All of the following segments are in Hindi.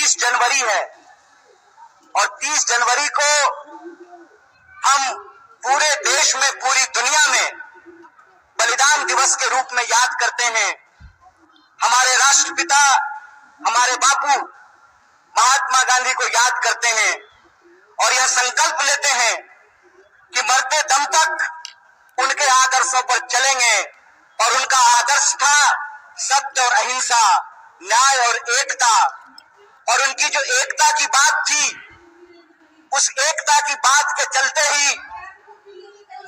30 जनवरी है और 30 जनवरी को हम पूरे देश में, पूरी दुनिया में बलिदान दिवस के रूप में याद करते हैं। हमारे राष्ट्रपिता, हमारे बापू महात्मा गांधी को याद करते हैं और यह संकल्प लेते हैं कि मरते दम तक उनके आदर्शों पर चलेंगे। और उनका आदर्श था सत्य और अहिंसा, न्याय और एकता। और उनकी जो एकता की बात थी, उस एकता की बात के चलते ही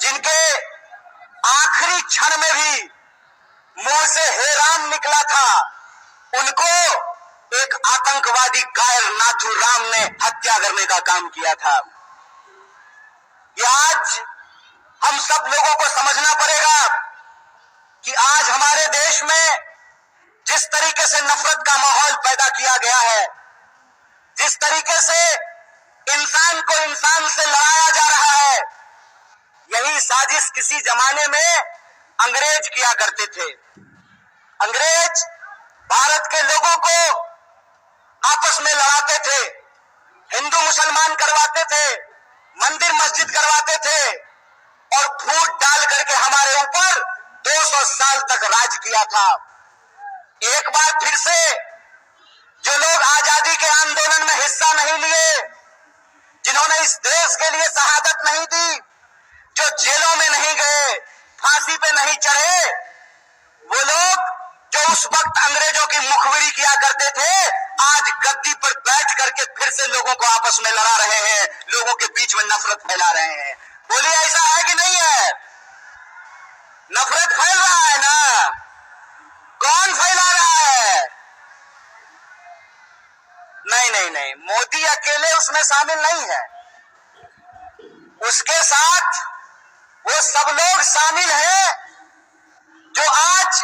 जिनके आखिरी क्षण में भी मुंह से हे राम निकला था, उनको एक आतंकवादी कायर नाथूराम ने हत्या करने का काम किया था। ये आज हम सब लोगों को समझना पड़ेगा कि आज हमारे देश में जिस तरीके से नफरत का माहौल पैदा किया गया है, जिस तरीके से इंसान को इंसान से लड़ाया जा रहा है, यही साजिश किसी जमाने में अंग्रेज किया करते थे। अंग्रेज भारत के लोगों को आपस में लड़ाते थे, हिंदू मुसलमान करवाते थे, मंदिर मस्जिद करवाते थे और फूट डाल करके हमारे ऊपर 200 साल तक राज किया था। एक बार फिर से जो लोग आजादी के आंदोलन में हिस्सा नहीं लिए, जिन्होंने इस देश के लिए शहादत नहीं दी, जो जेलों में नहीं गए, फांसी पे नहीं चढ़े, वो लोग जो उस वक्त अंग्रेजों की मुखबिरी किया करते थे, आज गद्दी पर बैठ करके फिर से लोगों को आपस में लड़ा रहे हैं, लोगों के बीच में नफरत फैला रहे हैं। बोलिए, ऐसा है कि नहीं है? नफरत फैल रहा है ना? कौन फैला रहा है? नहीं नहीं नहीं, मोदी अकेले उसमें शामिल नहीं है, उसके साथ वो सब लोग शामिल हैं जो आज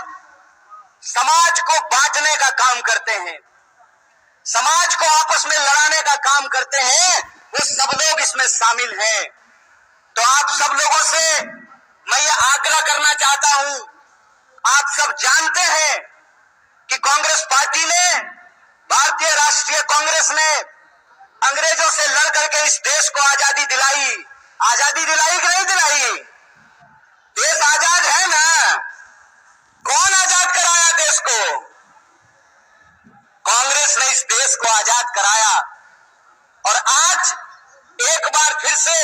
समाज को बांटने का काम करते हैं, समाज को आपस में लड़ाने का काम करते हैं। वो सब लोग इसमें शामिल हैं। तो आप सब लोगों से मैं ये आग्रह करना चाहता हूं, आप सब जानते हैं कि कांग्रेस पार्टी ने, भारतीय राष्ट्रीय कांग्रेस ने अंग्रेजों से लड़ करके इस देश को आजादी दिलाई। आजादी दिलाई कि नहीं दिलाई? देश आजाद है ना? कौन आजाद कराया देश को? कांग्रेस ने इस देश को आजाद कराया। और आज एक बार फिर से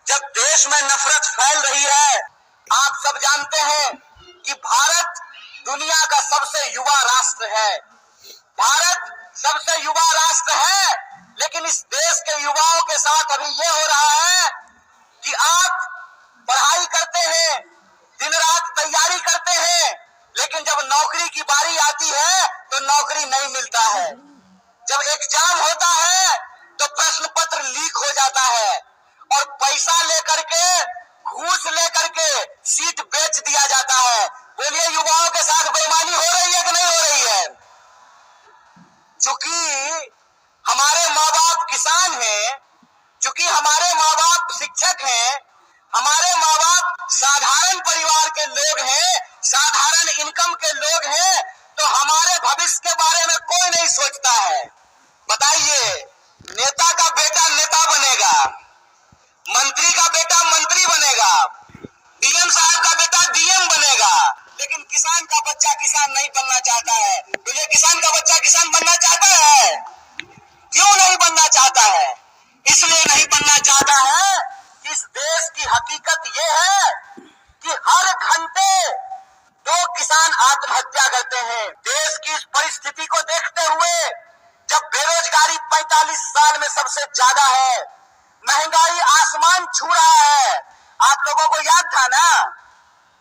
जब देश में नफरत फैल रही है, आप सब जानते हैं कि भारत दुनिया का सबसे युवा राष्ट्र है। भारत सबसे युवा राष्ट्र है, लेकिन इस देश के युवाओं के साथ अभी ये हो रहा है कि आप पढ़ाई करते हैं, दिन रात तैयारी करते हैं, लेकिन जब नौकरी की बारी आती है तो नौकरी नहीं मिलता है। जब एग्जाम होता है तो प्रश्न पत्र लीक हो जाता है और पैसा लेकर के, घूस लेकर के सीट बेच दिया जाता है। बोलिए, युवाओं के साथ बेईमानी हो रही है कि नहीं हो रही है? चूंकि हमारे माँ बाप किसान हैं, चूंकि हमारे माँ बाप शिक्षक हैं, हमारे माँ बाप साधारण परिवार के लोग हैं, साधारण इनकम के लोग हैं, तो हमारे भविष्य के बारे में कोई नहीं सोचता है। बताइए, नेता का बेटा नेता बनेगा, मंत्री का बेटा मंत्री बनेगा, डीएम साहब का बेटा डीएम बनेगा, लेकिन किसान का बच्चा किसान नहीं बनना चाहता है। मुझे किसान का बच्चा किसान बनना चाहता है? क्यों नहीं बनना चाहता है? इसलिए नहीं बनना चाहता है कि इस देश की हकीकत ये है कि हर घंटे 2 किसान आत्महत्या करते हैं। देश की इस परिस्थिति को देखते हुए, जब बेरोजगारी 45 साल में सबसे ज्यादा है, महंगाई आसमान छू रहा है। आप लोगों को याद था ना,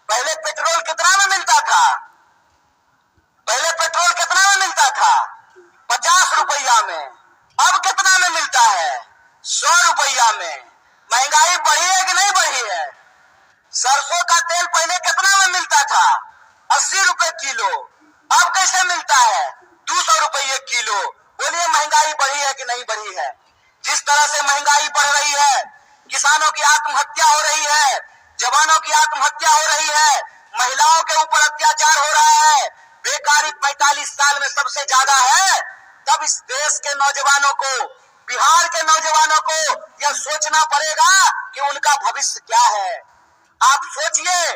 पहले पेट्रोल कितना में मिलता था? पहले पेट्रोल कितना में मिलता था? 50 रुपया में। अब कितना में मिलता है? 100 रुपया में। महंगाई बढ़ी है कि नहीं बढ़ी है? सरसों का तेल पहले कितना में मिलता था? 80 रुपए किलो। अब कैसे मिलता है? 200 रुपये किलो। बोलिए, महंगाई बढ़ी है कि नहीं बढ़ी है? जिस तरह से महंगाई बढ़ रही है, किसानों की आत्महत्या हो रही है, जवानों की आत्महत्या हो रही है, महिलाओं के ऊपर अत्याचार हो रहा है, बेकारी 45 साल में सबसे ज्यादा है, तब इस देश के नौजवानों को, बिहार के नौजवानों को यह सोचना पड़ेगा कि उनका भविष्य क्या है। आप सोचिए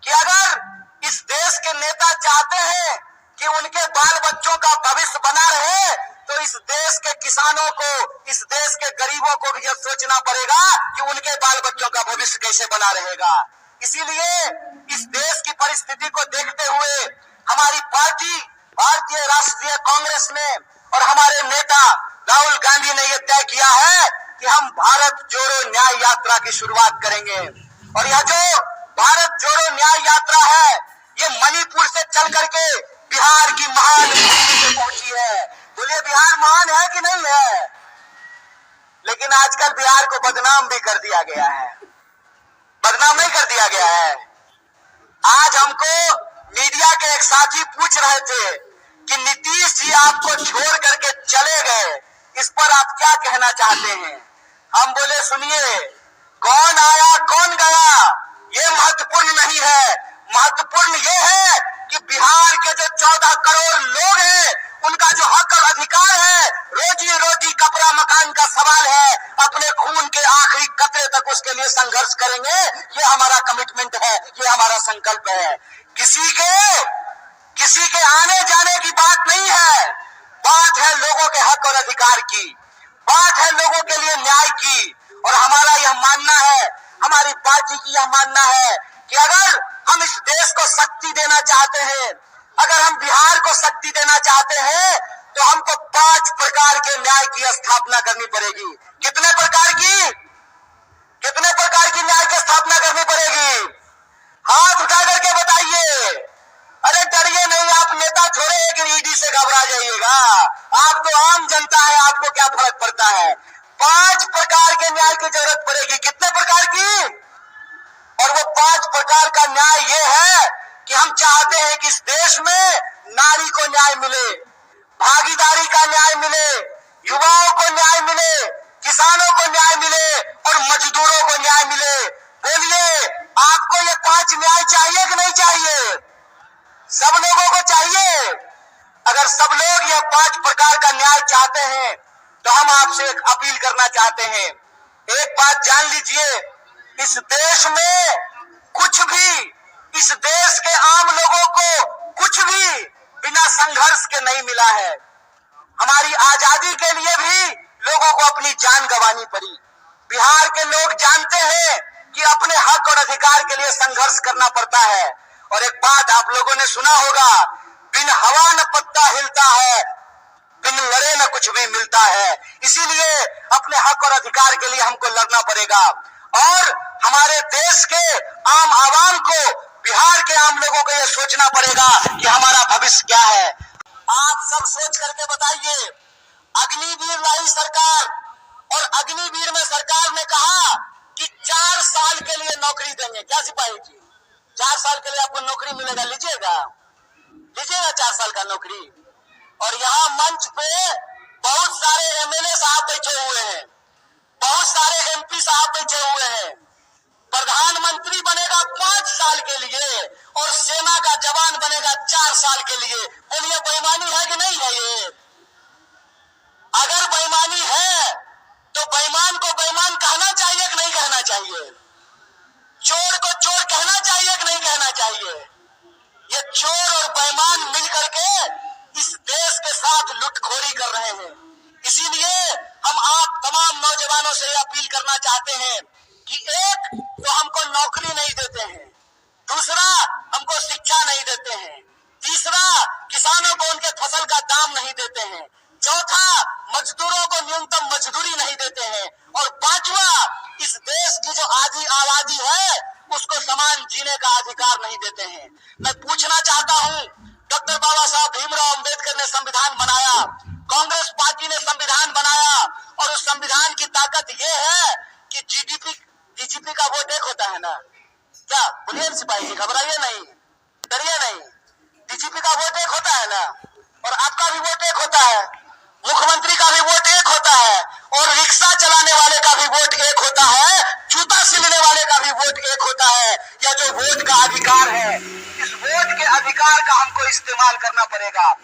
कि अगर इस देश के नेता चाहते हैं कि उनके बाल बच्चों का भविष्य बना रहे, तो इस देश के किसानों को, इस देश के गरीबों को भी यह सोचना पड़ेगा कि उनके बाल बच्चों का भविष्य कैसे बना रहेगा। इसीलिए इस देश की परिस्थिति को देखते हुए हमारी पार्टी भारतीय राष्ट्रीय कांग्रेस ने और हमारे नेता राहुल गांधी ने यह तय किया है कि हम भारत जोड़ो न्याय यात्रा की शुरुआत करेंगे। और यह जो भारत जोड़ो न्याय यात्रा है, ये मणिपुर से चल करके बिहार की महान भूमि में पहुंची है। बोलिए, बिहार महान है कि नहीं है? लेकिन आजकल बिहार को बदनाम भी कर दिया गया है। बदनाम नहीं कर दिया गया है। आज हमको मीडिया के एक साथी पूछ रहे थे कि नीतीश जी आपको छोड़ करके चले गए, इस पर आप क्या कहना चाहते हैं? हम बोले, सुनिए, कौन आया कौन गया ये महत्वपूर्ण नहीं है। महत्वपूर्ण ये है कि बिहार के जो 14 करोड़ लोग हैं, उनका जो हक और अधिकार है, रोजी रोटी कपड़ा मकान का सवाल है, अपने खून के आखिरी कतरे तक उसके लिए संघर्ष करेंगे। ये हमारा कमिटमेंट है, ये हमारा संकल्प है। किसी के आने जाने की बात नहीं है। बात है लोगों के हक और अधिकार की, बात है लोगों के लिए न्याय की। और हमारा यह मानना है, हमारी पार्टी की यह मानना है कि अगर हम इस देश को शक्ति देना चाहते हैं, अगर हम बिहार को शक्ति देना चाहते हैं, तो हमको 5 प्रकार के न्याय की स्थापना करनी पड़ेगी। कितने प्रकार की? कितने प्रकार की न्याय की स्थापना करनी पड़ेगी? हाथ उठा करके बताइए। अरे डरिए नहीं, आप नेता छोड़े कि ईडी से घबरा जाइएगा। आप तो आम जनता है, आपको क्या फर्क पड़ता है? 5 प्रकार के न्याय की जरूरत पड़ेगी। कितने प्रकार की? और वो 5 प्रकार का न्याय ये है कि हम चाहते हैं कि इस देश में नारी को न्याय मिले, भागीदारी का न्याय मिले, युवाओं को न्याय मिले, किसानों को न्याय मिले और मजदूरों को न्याय मिले। बोलिए, आपको ये 5 न्याय चाहिए कि नहीं चाहिए? सब लोगों को चाहिए। अगर सब लोग यह 5 प्रकार का न्याय चाहते हैं, तो हम आपसे एक अपील करना चाहते हैं। एक बात जान लीजिए, इस देश में कुछ भी, इस देश के आम लोगों को कुछ भी बिना संघर्ष के नहीं मिला है। हमारी आजादी के लिए भी लोगों को अपनी जान गंवानी पड़ी। बिहार के लोग जानते हैं कि अपने हक और अधिकार के लिए संघर्ष करना पड़ता है। और एक बात आप लोगों ने सुना होगा, बिन हवा न पत्ता हिलता है, बिन लड़े न कुछ भी मिलता है। इसीलिए अपने हक और अधिकार के लिए हमको लड़ना पड़ेगा। और हमारे देश के आम आवाम को, बिहार के आम लोगों को यह सोचना पड़ेगा कि हमारा भविष्य क्या है। आप सब सोच करके बताइए, अग्निवीर लाई सरकार, और अग्निवीर में सरकार ने कहा कि 4 साल के लिए नौकरी देंगे। क्या सिपाही जी, 4 साल के लिए आपको नौकरी मिलेगा, लीजिएगा 4 साल का नौकरी। और यहाँ मंच पे बहुत सारे एमएलए साहब बैठे हुए हैं, बहुत सारे एमपी साहब बैठे हुए हैं। प्रधानमंत्री बनेगा 5 साल के लिए और सेना का जवान बनेगा 4 साल के लिए। बोलिए, बेईमानी है कि नहीं है ये? अगर बेईमानी है तो बेईमान को बेईमान कहना चाहिए कि नहीं कहना चाहिए? चोर को चोर कहना चाहिए कि नहीं कहना चाहिए? ये चोर और बेईमान मिल करके इस देश के साथ लुटखोरी कर रहे हैं। इसीलिए हम आप तमाम नौजवानों से अपील करना चाहते हैं कि एक तो हमको नौकरी नहीं देते हैं, दूसरा हमको शिक्षा नहीं देते हैं, तीसरा किसानों को उनके फसल का दाम नहीं देते हैं, चौथा मजदूरों को न्यूनतम मजदूरी नहीं देते हैं, और 5वां इस देश की जो आधी आबादी है उसको समान जीने का अधिकार नहीं देते हैं। मैं पूछना चाहता हूं, डॉक्टर बाबा साहब भीमराव अंबेडकर ने संविधान बनाया, कांग्रेस पार्टी ने संविधान बनाया, और उस संविधान की ताकत ये है कि डीजीपी का वोट एक होता है ना? क्या बोलिए सिपाही जी, घबराइए नहीं, डरिए नहीं। डीजीपी का वोट एक होता है ना, और आपका भी वोट एक होता है, मुख्यमंत्री का भी वोट एक होता है, और रिक्शा चलाने वाले का भी वोट एक होता है, जूता सिलने वाले का भी वोट एक होता है। यह जो वोट का अधिकार है, इस वोट के अधिकार का हमको इस्तेमाल करना पड़ेगा।